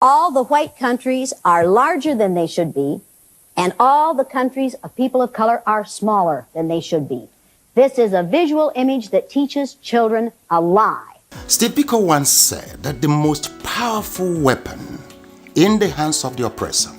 All the white countries are larger than they should be, and all the countries of people of color are smaller than they should be. This is a visual image that teaches children a lie. Steve Biko once said that the most powerful weapon in the hands of the oppressor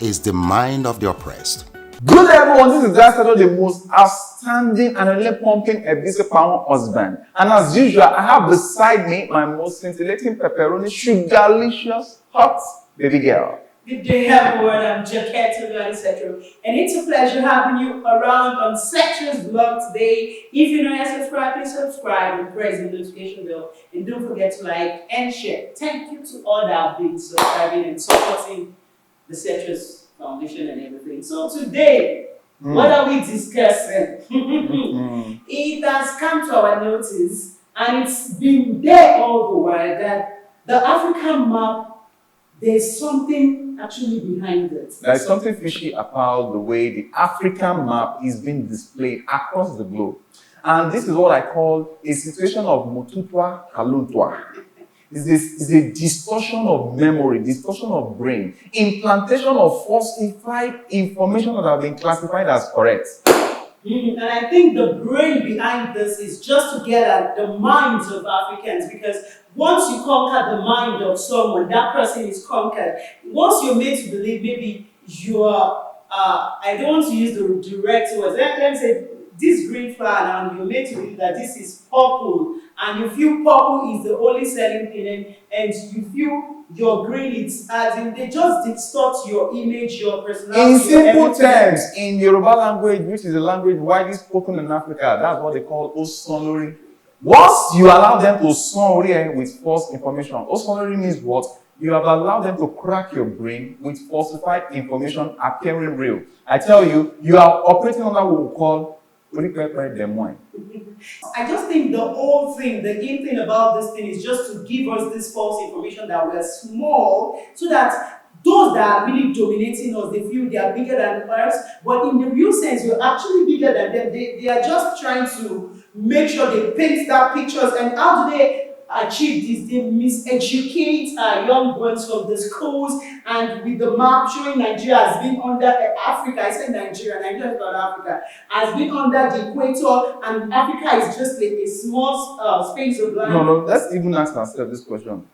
is the mind of the oppressed. Good everyone, this is Dad the most outstanding and really pumping Ebisi Power husband. And as usual, I have beside me my most scintillating pepperoni, sugarlicious, hot baby girl. Good day everyone, I'm Setro, and it's a pleasure having you around on setrosvlog today. If you're not yet subscribed, please subscribe and press the notification bell. And don't forget to like and share. Thank you to all that have been subscribing and supporting the Setros Foundation and everything. So today, what are we discussing? It has come to our notice, and it's been there all the while, that the African map, there's something actually behind it. There's something fishy about the way the African map is being displayed across the globe. And this is what I call a situation of motutwa kaluntwa. It's a distortion of memory, distortion of brain, implantation of falsified information that have been classified as correct. And I think the brain behind this is just to get at the minds of Africans, because once you conquer the mind of someone, that person is conquered. Once you're made to believe maybe you are, I don't want to use the direct words, let me say this green flower, and you're made to believe that this is purple, and you feel purple is the only selling thing, and you feel your green, it's as in they just distort your image, your personality. In simple terms, in Yoruba language, which is a language widely spoken in Africa, that's what they call Osonori. Once you allow them to sonori with false information, Osonori means what? You have allowed them to crack your brain with falsified information appearing real. I tell you, you are operating under what we call I just think the whole thing, the in thing about this thing is just to give us this false information that we're small, so that those that are really dominating us, they feel they are bigger than us, but in the real sense, you're actually bigger than them. They are just trying to make sure they paint that pictures. And how do they achieve this? They miseducate our young ones from the schools, and with the map showing Nigeria has been under Africa, I said Nigeria is not Africa, has been under the equator, and Africa is just like a small space of land. No, let's even ask ourselves this question.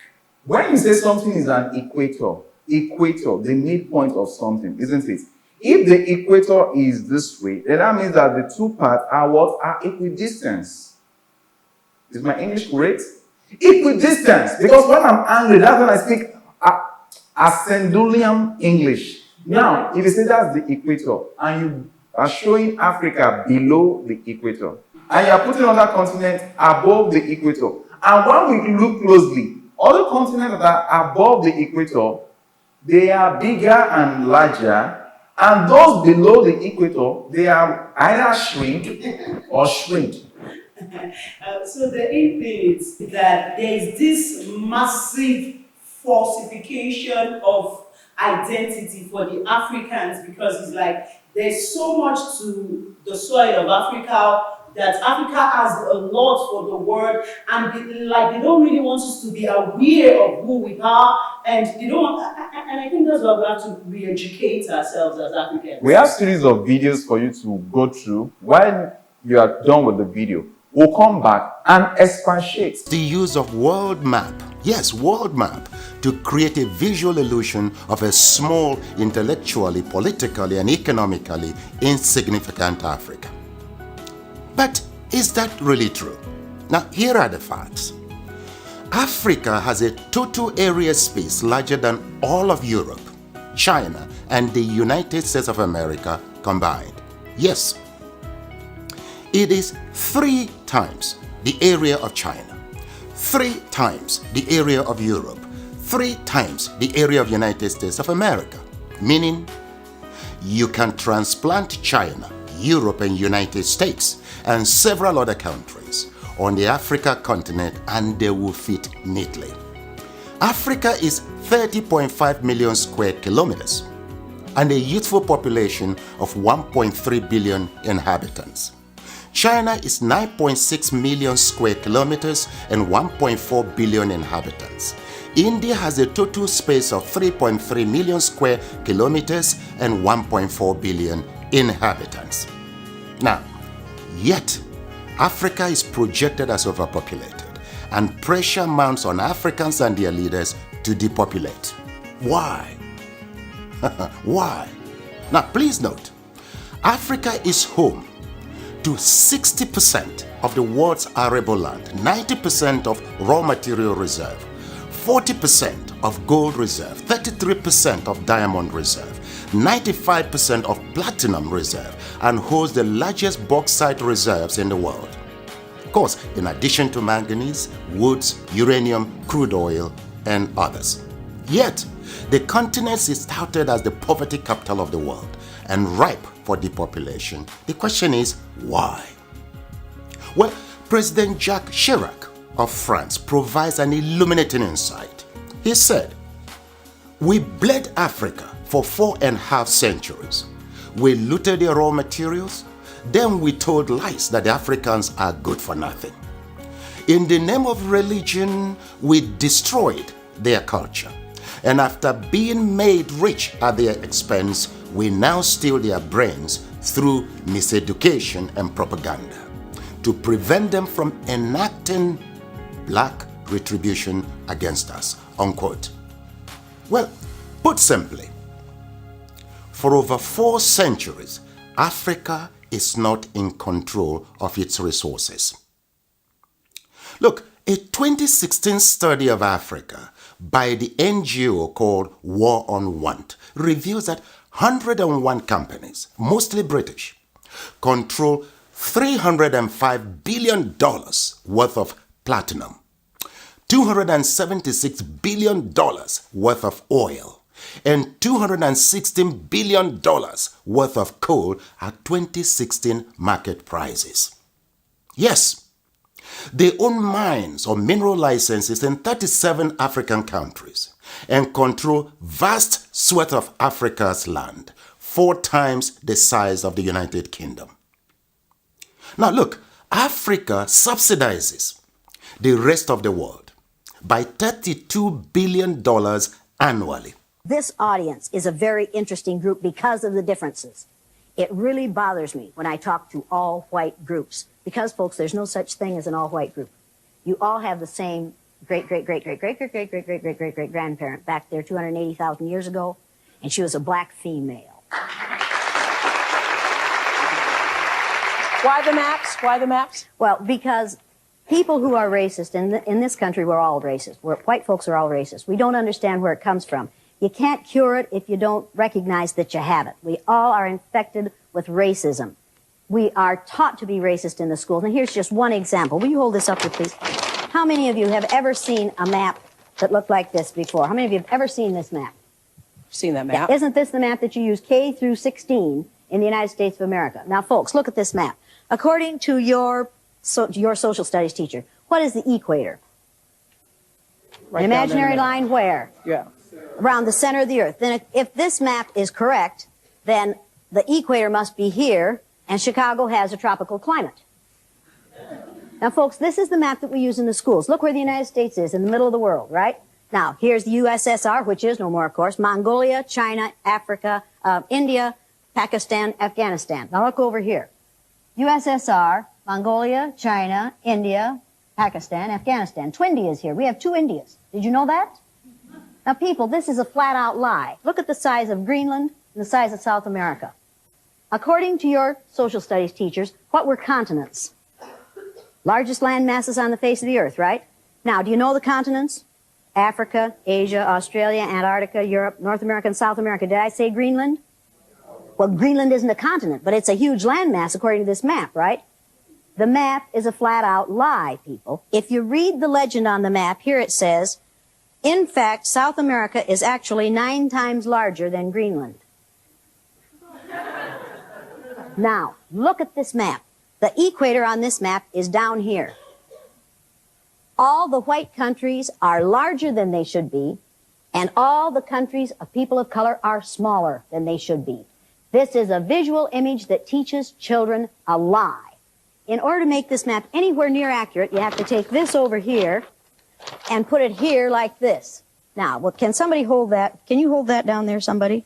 When you say something is an equator, the midpoint of something, isn't it? If the equator is this way, then that means that the two parts are what? Are equidistant. Is my English correct? Equidistance, because when I'm angry, that's when I speak Ascendulian English. Now, if you say that's the equator, and you are showing Africa below the equator, and you are putting other continents above the equator, and when we look closely, other continents that are above the equator, they are bigger and larger, and those below the equator, they are either shrink or shrink. So the in thing is that there is this massive falsification of identity for the Africans, because it's like there's so much to the soil of Africa, that Africa has a lot for the world, and they don't really want us to be aware of who we are, and they don't. And I think that's why we have to re-educate ourselves as Africans. We have a series of videos for you to go through. When you are done with the video, we'll come back and expatiate. The use of world map, yes, world map, to create a visual illusion of a small, intellectually, politically, and economically insignificant Africa. But is that really true? Now, here are the facts. Africa has a total area space larger than all of Europe, China, and the United States of America combined. Yes, it is 3 times the area of China, 3 times the area of Europe, 3 times the area of United States of America. Meaning, you can transplant China, Europe, and United States, and several other countries on the Africa continent, and they will fit neatly. Africa is 30.5 million square kilometers and a youthful population of 1.3 billion inhabitants. China is 9.6 million square kilometers and 1.4 billion inhabitants. India has a total space of 3.3 million square kilometers and 1.4 billion inhabitants. Now, yet, Africa is projected as overpopulated, and pressure mounts on Africans and their leaders to depopulate. Why? Why? Now, please note, Africa is home to 60% of the world's arable land, 90% of raw material reserve, 40% of gold reserve, 33% of diamond reserve, 95% of platinum reserve, and holds the largest bauxite reserves in the world. Of course, in addition to manganese, woods, uranium, crude oil, and others. Yet, the continent is touted as the poverty capital of the world and ripe for depopulation. The question is, why? Well, President Jacques Chirac of France provides an illuminating insight. He said, "We bled Africa for 4.5 centuries. We looted their raw materials, then we told lies that the Africans are good for nothing. In the name of religion, we destroyed their culture. And after being made rich at their expense, we now steal their brains through miseducation and propaganda to prevent them from enacting black retribution against us," unquote. Well, put simply, for over 4 centuries, Africa is not in control of its resources. Look, a 2016 study of Africa by the NGO called War on Want reveals that 101 companies, mostly British, control $305 billion worth of platinum, $276 billion worth of oil, and $216 billion worth of coal at 2016 market prices. Yes, they own mines or mineral licenses in 37 African countries and control vast swaths of Africa's land, 4 times the size of the United Kingdom. Now look, Africa subsidizes the rest of the world by $32 billion annually. This audience is a very interesting group because of the differences. It really bothers me when I talk to all-white groups because, folks, there's no such thing as an all-white group. You all have the same great-great-great-great-great-great-great-great-great-great-grandparent back there 280,000 years ago, and she was a black female. Why the maps? Why the maps? Well, because people who are racist in this country, we're all racist. White folks are all racist. We don't understand where it comes from. You can't cure it if you don't recognize that you have it. We all are infected with racism. We are taught to be racist in the schools. And here's just one example. Will you hold this up here, please? How many of you have ever seen a map that looked like this before? How many of you have ever seen this map? Seen that map. Yeah. Isn't this the map that you use K through 16 in the United States of America? Now, folks, look at this map. According to your social studies teacher, what is the equator? Right An imaginary line where? Yeah. Around the center of the earth. Then if this map is correct, then the equator must be here, and Chicago has a tropical climate. Now, folks, this is the map that we use in the schools. Look where the United States is, in the middle of the world, right? Now, here's the USSR, which is no more, of course, Mongolia, China, Africa, India, Pakistan, Afghanistan. Now, look over here. USSR, Mongolia, China, India, Pakistan, Afghanistan. Two Indias here. We have 2 Indias. Did you know that? Now, people, this is a flat-out lie. Look at the size of Greenland and the size of South America. According to your social studies teachers, what were continents? Largest land masses on the face of the earth, right? Now, do you know the continents? Africa, Asia, Australia, Antarctica, Europe, North America, and South America. Did I say Greenland? Well, Greenland isn't a continent, but it's a huge landmass according to this map, right? The map is a flat-out lie, people. If you read the legend on the map, here it says, in fact, South America is actually 9 times larger than Greenland. Now, look at this map. The equator on this map is down here. All the white countries are larger than they should be, and all the countries of people of color are smaller than they should be. This is a visual image that teaches children a lie. In order to make this map anywhere near accurate, you have to take this over here and put it here like this. Now, well, can somebody hold that? Can you hold that down there, somebody?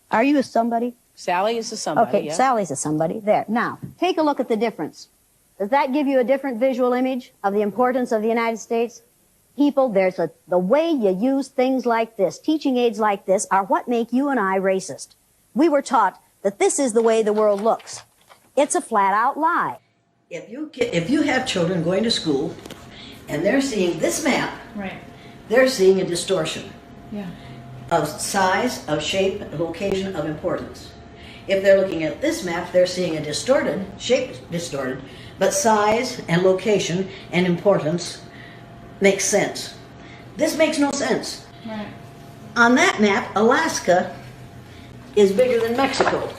Are you a somebody? Sally is a somebody. Okay, yeah. Sally's a somebody. There. Now, take a look at the difference. Does that give you a different visual image of the importance of the United States? People, the way you use things like this, teaching aids like this, are what make you and I racist. We were taught that this is the way the world looks. It's a flat-out lie. If you have children going to school and they're seeing this map, Right. they're seeing a distortion Yeah. of size, of shape, location, of importance. If they're looking at this map, they're seeing a distorted, shape distorted, but size and location and importance makes sense. This makes no sense. Right. On that map, Alaska is bigger than Mexico.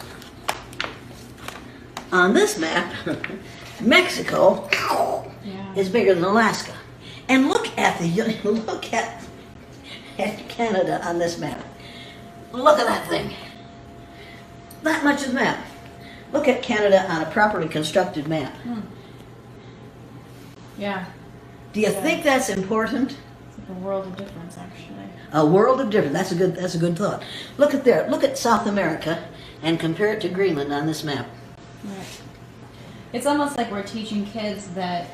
On this map, Mexico Yeah. is bigger than Alaska. And look at Canada on this map. Look at that thing. That much of the map. Look at Canada on a properly constructed map. Yeah. Do you think that's important? It's like a world of difference, actually. A world of difference. That's a good thought. Look at there. Look at South America and compare it to Greenland on this map. Right. It's almost like we're teaching kids that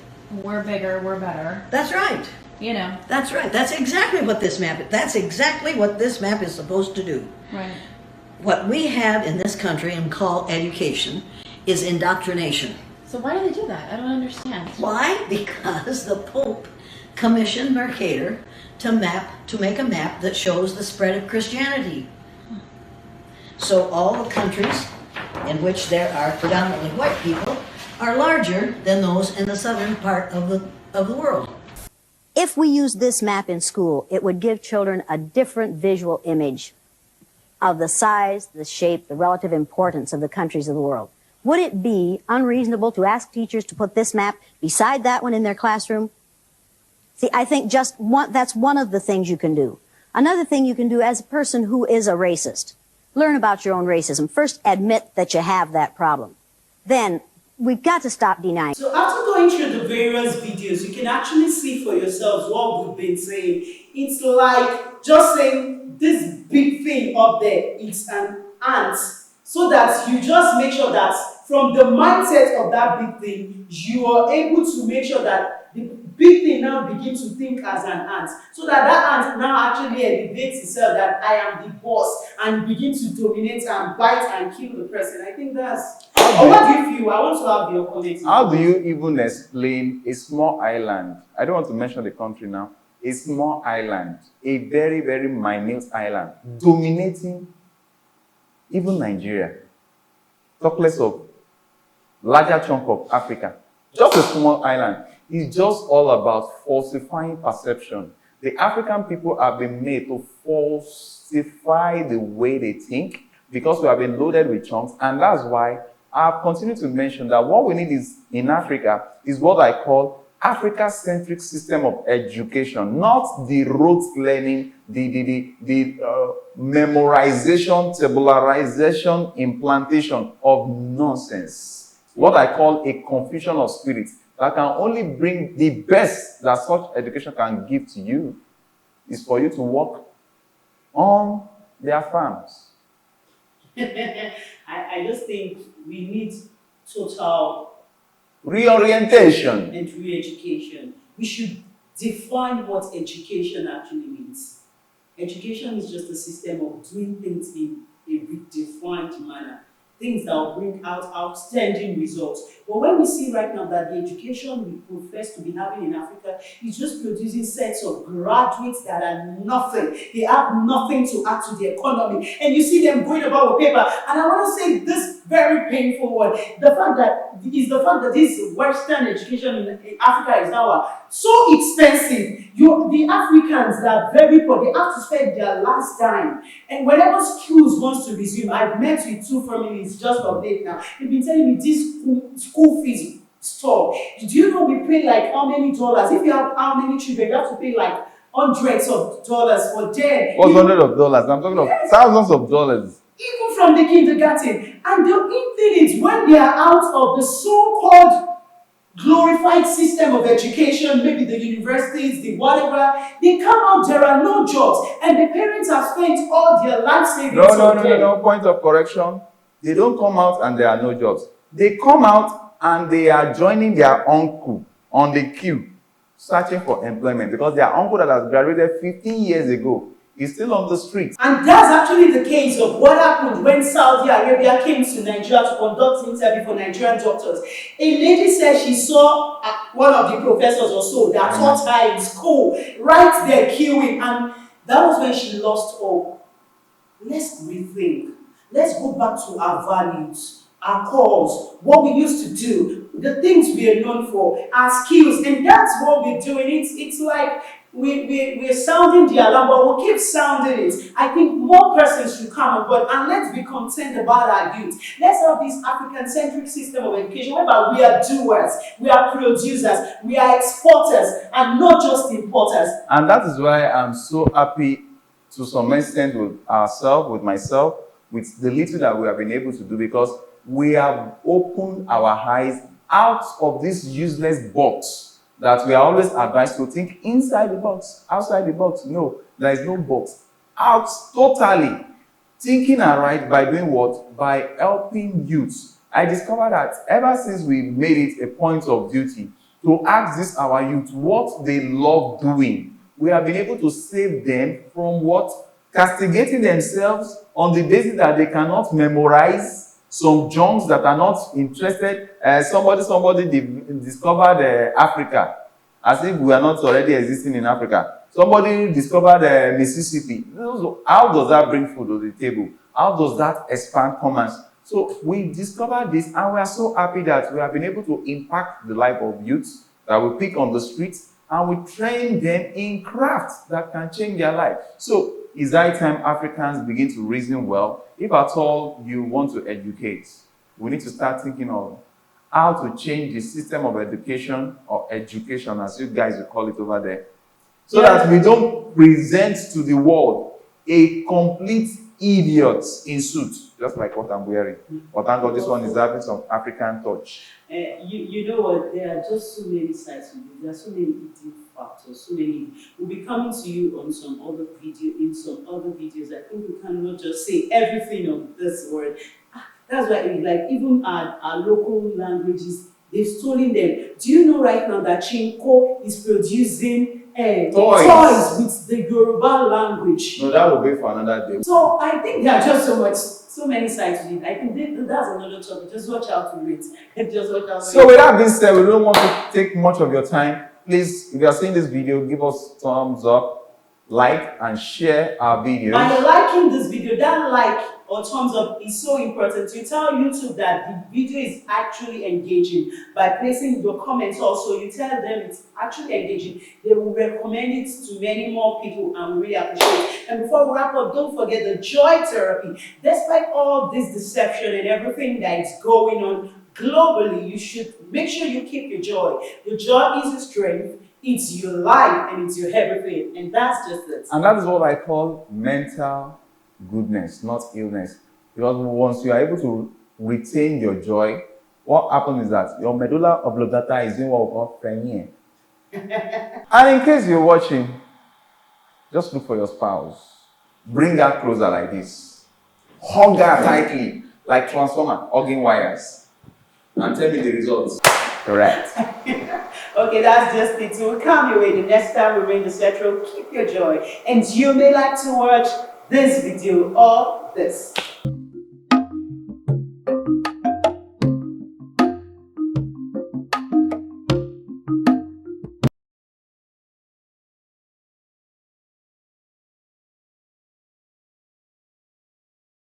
we're bigger, we're better. That's right. You know. That's right. That's exactly what this map. That's exactly what this map is supposed to do. Right. What we have in this country and call education is indoctrination. So why do they do that? I don't understand. Why? Because the Pope commissioned Mercator to make a map that shows the spread of Christianity. So all the countries in which there are predominantly white people are larger than those in the southern part of the world. If we used this map in school, it would give children a different visual image of the size, the shape, the relative importance of the countries of the world. Would it be unreasonable to ask teachers to put this map beside that one in their classroom? See, I think that's one of the things you can do. Another thing you can do as a person who is a racist, learn about your own racism. First, admit that you have that problem. Then, we've got to stop denying. So after going through the various videos, you can actually see for yourselves what we've been saying. It's like just saying this big thing up there, it's an ant. So that you just make sure that from the mindset of that big thing, you are able to make sure that the big thing now begins to think as an ant. So that ant now actually elevates itself that I am the boss and begin to dominate and bite and kill the person. I think that's... Or what do you feel? I want to have your comments. How do you even explain a small island? I don't want to mention the country now. A small island, a very, very minute island, dominating even Nigeria. Talk less of larger chunk of Africa. Just a small island. It's just all about falsifying perception. The African people have been made to falsify the way they think because we have been loaded with chunks, and that's why I've continued to mention that what we need is in Africa is what I call Africa-centric system of education, not the rote learning, the memorization, tabularization, implantation of nonsense. What I call a confusion of spirit that can only bring the best that such education can give to you is for you to work on their farms. I just think we need total reorientation and re-education. We should define what education actually means. Education is just a system of doing things in a redefined manner. Things that will bring out outstanding results. But when we see right now that the education we profess to be having in Africa is just producing sets of graduates that are nothing. They have nothing to add to the economy. And you see them going about with paper. And I want to say this very painful word. The fact that this Western education in Africa is now so expensive. The Africans that are very poor, they have to spend their last dime. And whenever schools wants to resume, I've met with two families just of late now. They've been telling me this school fees store. Do you know we pay like how many dollars? If you have how many children, you have to pay like hundreds of dollars for them. What's hundreds of dollars? I'm talking of thousands of dollars. Even from the kindergarten. And the thing is, when they are out of the so-called glorified system of education, maybe the universities, the whatever, they come out, there are no jobs, and the parents have spent all their life savings on them. No, point of correction. They don't come out and there are no jobs. They come out and they are joining their uncle on the queue, searching for employment, because their uncle that has graduated 15 years ago is still on the streets. And that's actually the case of what happened when Saudi Arabia came to Nigeria to conduct interview for Nigerian doctors. A lady said she saw one of the professors or so that taught her in school right there queuing, and that was when she lost hope. Let's rethink. Let's go back to our values, our cause, what we used to do, the things we are known for, our skills, and that's what we're doing. It's like we're sounding the alarm, but we'll keep sounding it. I think more persons should come on board, and let's be concerned about our youth. Let's have this African-centric system of education whereby we are doers, we are producers, we are exporters, and not just importers. And that is why I'm so happy to some extent with ourselves, with myself, with the little that we have been able to do, because we have opened our eyes out of this useless box that we are always advised to think inside the box, outside the box. No, there is no box. Out totally. Thinking aright by doing what? By helping youth. I discovered that ever since we made it a point of duty to ask this our youth what they love doing, we have been able to save them from what? Castigating themselves on the basis that they cannot memorize some junks that are not interested. Somebody discovered Africa, as if we are not already existing in Africa. Somebody discovered Mississippi. How does that bring food to the table? How does that expand commerce? So we discovered this, and we are so happy that we have been able to impact the life of youths that we pick on the streets, and we train them in crafts that can change their life. So it's high time Africans begin to reason well. If at all you want to educate, we need to start thinking of how to change the system of education, or education as you guys will call it over there, so that we don't present to the world a complete idiot in suit, just like what I'm wearing. But thank God this one is having some African touch. You know what? There are just so many sides to it. There are so many eating factors. So many. We'll be coming to you on some other video, in some other videos. I think we cannot just say everything on this word. That's why, like, even our local languages, they've stolen them. Do you know right now that Chinko is producing toys with the Yoruba language? No, that will be for another day. So I think there are just so many sides to it. I think that's another topic. Just watch out for it. Just watch out for it. So with that being said, we don't want to take much of your time. Please, if you are seeing this video, give us thumbs up, like, and share our videos. By liking this video, that like or thumbs up is so important. You tell YouTube that the video is actually engaging. By placing your comments also, you tell them it's actually engaging. They will recommend it to many more people, and we really appreciate it. And before we wrap up, don't forget the joy therapy. Despite all this deception and everything that is going on globally, you should make sure you keep your joy. Your joy is your strength. It's your life and it's your everything. And that's just it. And that is what I call mental goodness, not illness. Because once you are able to retain your joy, what happens is that your medulla oblongata is doing what we call premiere. And in case you're watching, just look for your spouse. Bring her closer like this. Hug her tightly, like transformer, hugging wires. And tell me the results. Correct. Okay, that's just it. We'll come your way the next time we bring the Setro. Keep your joy. And you may like to watch this video or this.